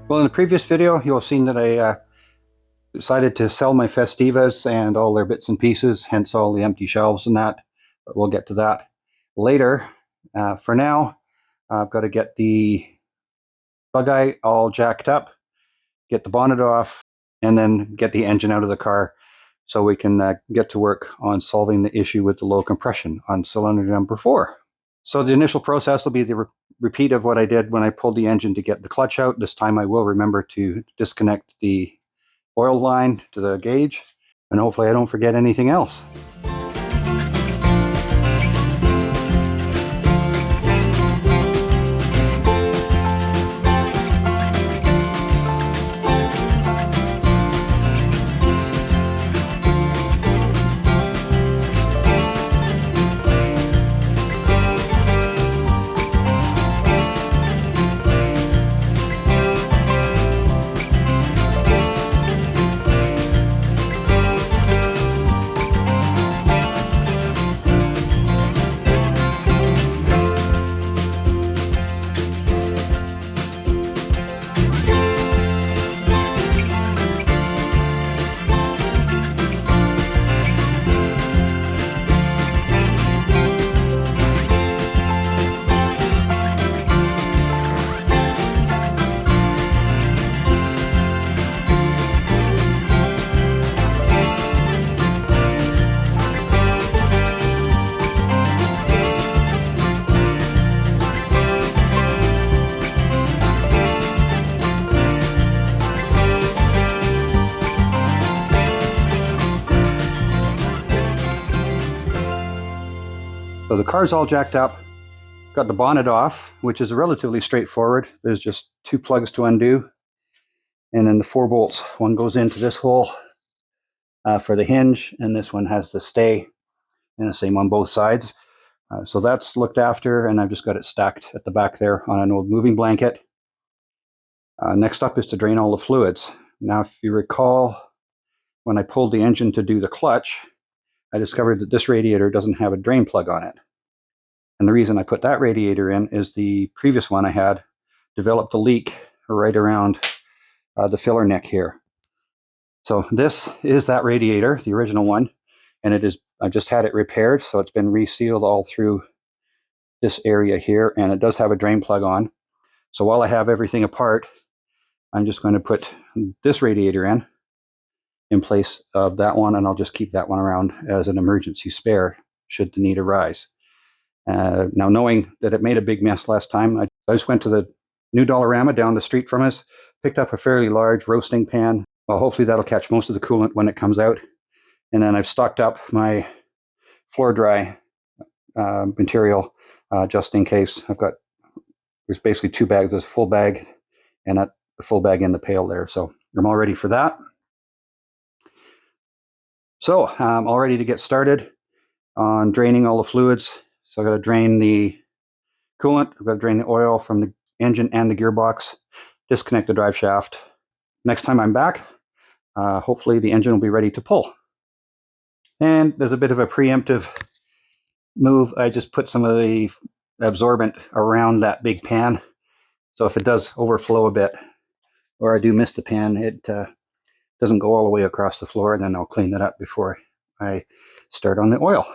Well, in the previous video, you'll have seen that I decided to sell my Festivas and all their bits and pieces, hence all the empty shelves and that. But we'll get to that later. For now, I've got to get the Bugeye all jacked up, get the bonnet off, and then get the engine out of the car so we can get to work on solving the issue with the low compression on cylinder number 4. So the initial process will be the repeat of what I did when I pulled the engine to get the clutch out. This time I will remember to disconnect the oil line to the gauge, and hopefully I don't forget anything else. So the car's all jacked up, got the bonnet off, which is relatively straightforward. There's just 2 plugs to undo, and then the 4 bolts. One goes into this hole for the hinge, and this one has the stay, and the same on both sides. So that's looked after, and I've just got it stacked at the back there on an old moving blanket. Next up is to drain all the fluids. Now, if you recall, when I pulled the engine to do the clutch, I discovered that this radiator doesn't have a drain plug on it. And the reason I put that radiator in is the previous one I had developed a leak right around the filler neck here. So this is that radiator, the original one, and I just had it repaired, so it's been resealed all through this area here, and it does have a drain plug on. So while I have everything apart, I'm just going to put this radiator in place of that one, and I'll just keep that one around as an emergency spare should the need arise. Now, knowing that it made a big mess last time, I just went to the new Dollarama down the street from us, picked up a fairly large roasting pan. Well, hopefully that'll catch most of the coolant when it comes out. And then I've stocked up my floor dry material just in case. There's basically 2 bags. There's a full bag and a full bag in the pail there. So I'm all ready for that. So I'm all ready to get started on draining all the fluids. So I've got to drain the coolant, I've got to drain the oil from the engine and the gearbox, disconnect the drive shaft. Next time I'm back, hopefully the engine will be ready to pull. And there's a bit of a preemptive move. I just put some of the absorbent around that big pan. So if it does overflow a bit, or I do miss the pan, it doesn't go all the way across the floor, and then I'll clean that up before I start on the oil.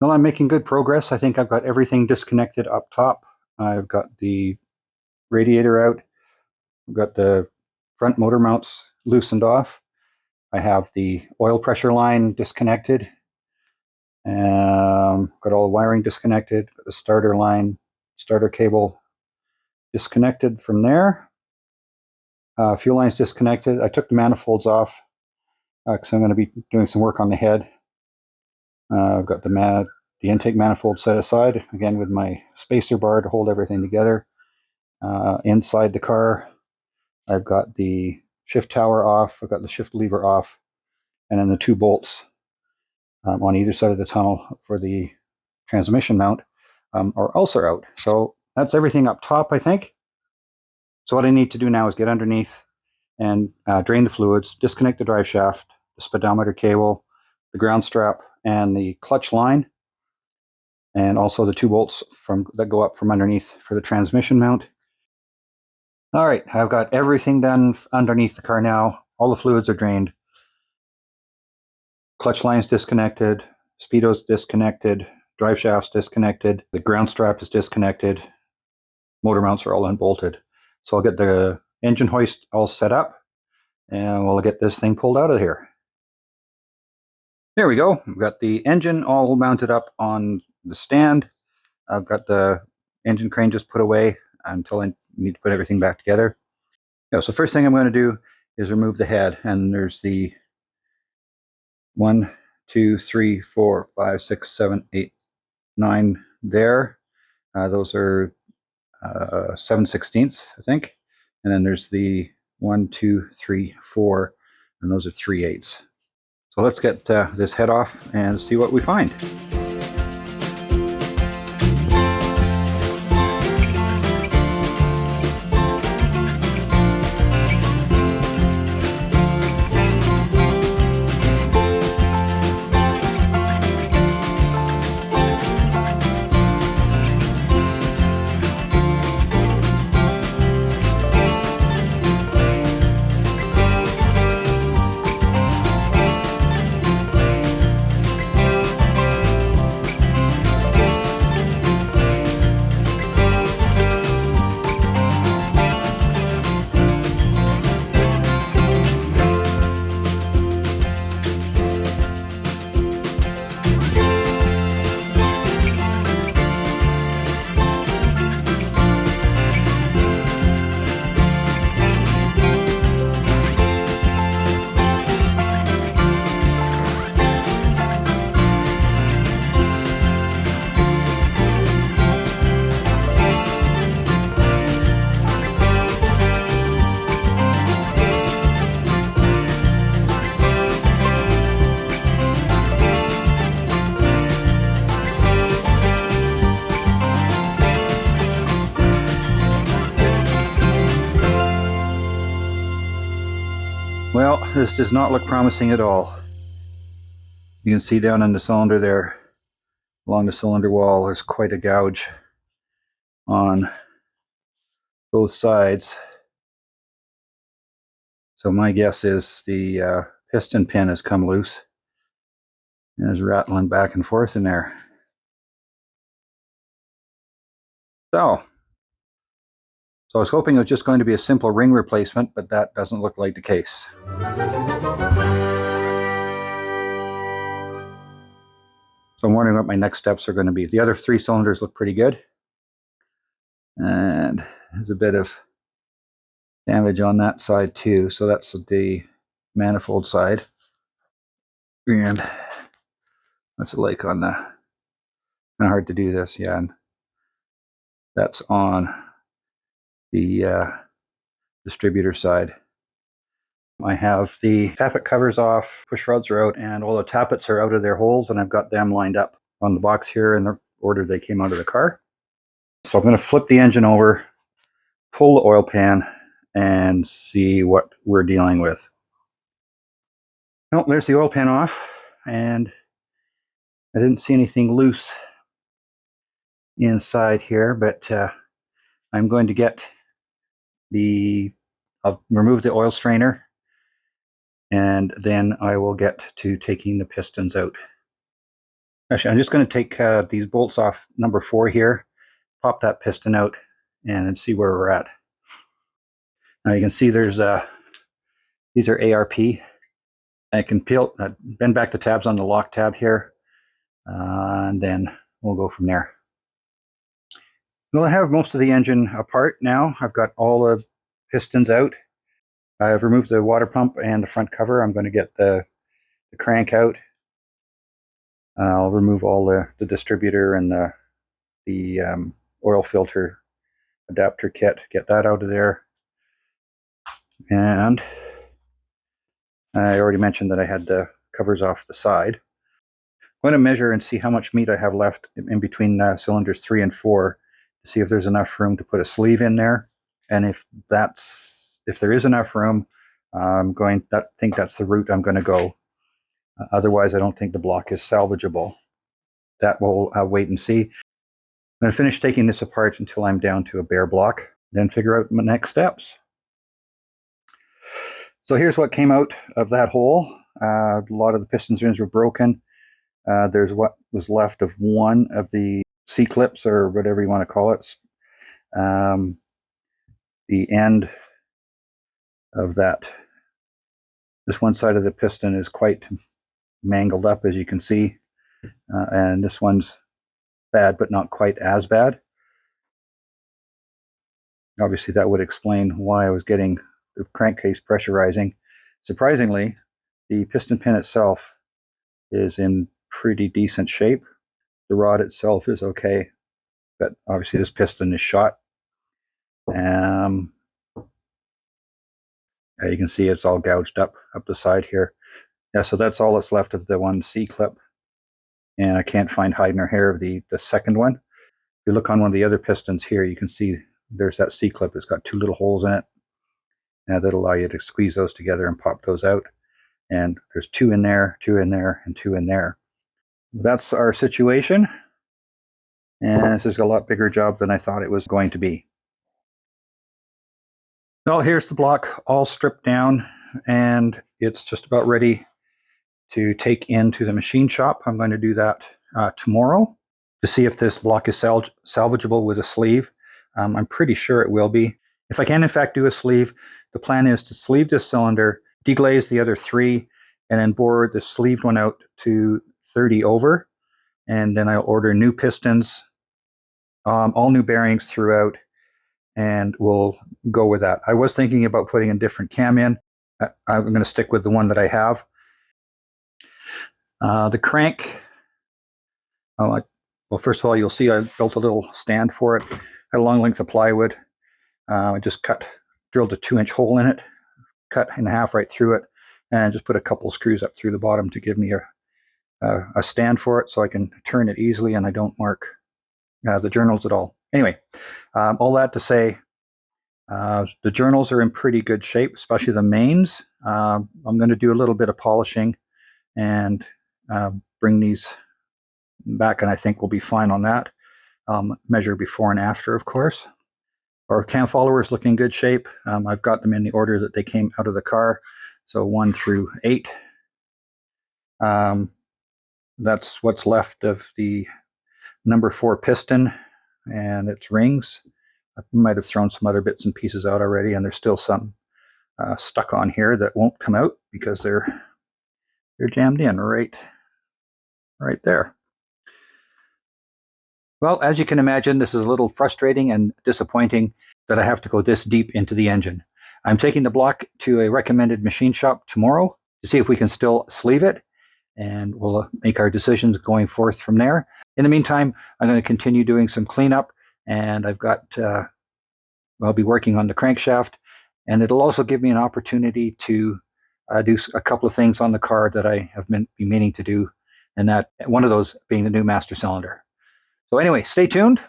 Well, I'm making good progress. I think I've got everything disconnected up top. I've got the radiator out. I've got the front motor mounts loosened off. I have the oil pressure line disconnected. Got all the wiring disconnected. Got the starter line, starter cable disconnected from there. Fuel line's disconnected. I took the manifolds off because I'm going to be doing some work on the head. I've got the intake manifold set aside, again with my spacer bar to hold everything together. Inside the car, I've got the shift tower off, I've got the shift lever off, and then the 2 bolts on either side of the tunnel for the transmission mount are also out. So that's everything up top, I think. So what I need to do now is get underneath and drain the fluids, disconnect the drive shaft, the speedometer cable, the ground strap, and the clutch line, and also the 2 bolts that go up from underneath for the transmission mount. All right, I've got everything done underneath the car now. All the fluids are drained. Clutch line's disconnected, speedo's disconnected, drive shaft's disconnected, the ground strap is disconnected, motor mounts are all unbolted. So I'll get the engine hoist all set up and we'll get this thing pulled out of here. There we go. We've got the engine all mounted up on the stand. I've got the engine crane just put away until I need to put everything back together. So first thing I'm going to do is remove the head, and there's the 1, 2, 3, 4, 5, 6, 7, 8, 9 there. Those are 7/16, I think. And then there's the 1, 2, 3, 4, and those are 3/8. So let's get this head off and see what we find. Well, this does not look promising at all. You can see down in the cylinder there, along the cylinder wall, there's quite a gouge on both sides. So my guess is the piston pin has come loose and is rattling back and forth in there. So I was hoping it was just going to be a simple ring replacement, but that doesn't look like the case. So I'm wondering what my next steps are going to be. The other 3 cylinders look pretty good. And there's a bit of damage on that side too. So that's the manifold side. And what's it like on the, kind of hard to do this, yeah. And that's on the distributor side. I have the tappet covers off, push rods are out, and all the tappets are out of their holes, and I've got them lined up on the box here in the order they came out of the car. So I'm going to flip the engine over, pull the oil pan, and see what we're dealing with. Oh, there's the oil pan off, and I didn't see anything loose inside here, but I'm going to get I'll remove the oil strainer, and then I will get to taking the pistons out. Actually, I'm just going to take these bolts off number 4 here, pop that piston out, and see where we're at. Now you can see there's these are ARP. I can bend back the tabs on the lock tab here, and then we'll go from there. Well, I have most of the engine apart now. I've got all the pistons out. I've removed the water pump and the front cover. I'm going to get the crank out. I'll remove all the distributor and the oil filter adapter kit, get that out of there. And I already mentioned that I had the covers off the side. I'm going to measure and see how much meat I have left in between cylinders 3 and 4 to see if there's enough room to put a sleeve in there. And if there is enough room, I think that's the route I'm going to go. Otherwise, I don't think the block is salvageable. That we'll wait and see. I'm going to finish taking this apart until I'm down to a bare block. then figure out the next steps. So here's what came out of that hole. A lot of the piston rings were broken. There's what was left of one of the C-clips, or whatever you want to call it. The end of that, this one side of the piston is quite mangled up, as you can see, and this one's bad, but not quite as bad. Obviously, that would explain why I was getting the crankcase pressurizing. Surprisingly, the piston pin itself is in pretty decent shape. The rod itself is okay, but obviously this piston is shot. You can see it's all gouged up the side here. Yeah, so that's all that's left of the one C-clip. And I can't find hide nor hair of the second one. If you look on one of the other pistons here, you can see there's that C-clip. It's got two little holes in it. And that'll allow you to squeeze those together and pop those out. And there's two in there, and two in there. That's our situation. And this is a lot bigger job than I thought it was going to be. Well, here's the block all stripped down, and it's just about ready to take into the machine shop. I'm going to do that tomorrow to see if this block is salvageable with a sleeve. I'm pretty sure it will be. If I can in fact do a sleeve, the plan is to sleeve this cylinder, deglaze the other three, and then bore the sleeved one out to 30 over. And then I'll order new pistons, all new bearings throughout, and we'll go with that. I was thinking about putting a different cam in. I'm going to stick with the one that I have. The crank, well, first of all, you'll see I built a little stand for it. Had a long length of plywood. I just drilled a 2-inch hole in it, cut in half right through it, and just put a couple screws up through the bottom to give me a stand for it so I can turn it easily and I don't mark the journals at all. Anyway, all that to say, the journals are in pretty good shape, especially the mains. I'm going to do a little bit of polishing and bring these back, and I think we'll be fine on that. Measure before and after, of course. Our cam follower is looking in good shape. I've got them in the order that they came out of the car, so 1 through 8. That's what's left of the number 4 piston and its rings. I might have thrown some other bits and pieces out already, and there's still some stuck on here that won't come out because they're jammed in right there. Well, as you can imagine, this is a little frustrating and disappointing that I have to go this deep into the engine. I'm taking the block to a recommended machine shop tomorrow to see if we can still sleeve it, and we'll make our decisions going forth from there. In the meantime, I'm going to continue doing some cleanup, and I've got, I'll be working on the crankshaft, and it'll also give me an opportunity to do a couple of things on the car that I have been meaning to do, and that one of those being the new master cylinder. So anyway, stay tuned.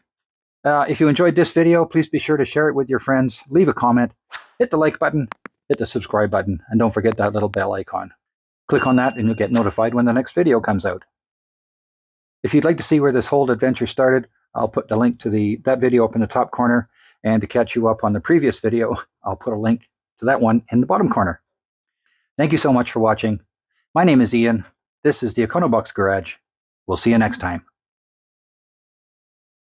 If you enjoyed this video, please be sure to share it with your friends, leave a comment, hit the like button, hit the subscribe button, and don't forget that little bell icon. Click on that and you'll get notified when the next video comes out. If you'd like to see where this whole adventure started, I'll put the link to that video up in the top corner, and to catch you up on the previous video, I'll put a link to that one in the bottom corner. Thank you so much for watching. My name is Ian. This is the Econobox Garage. We'll see you next time.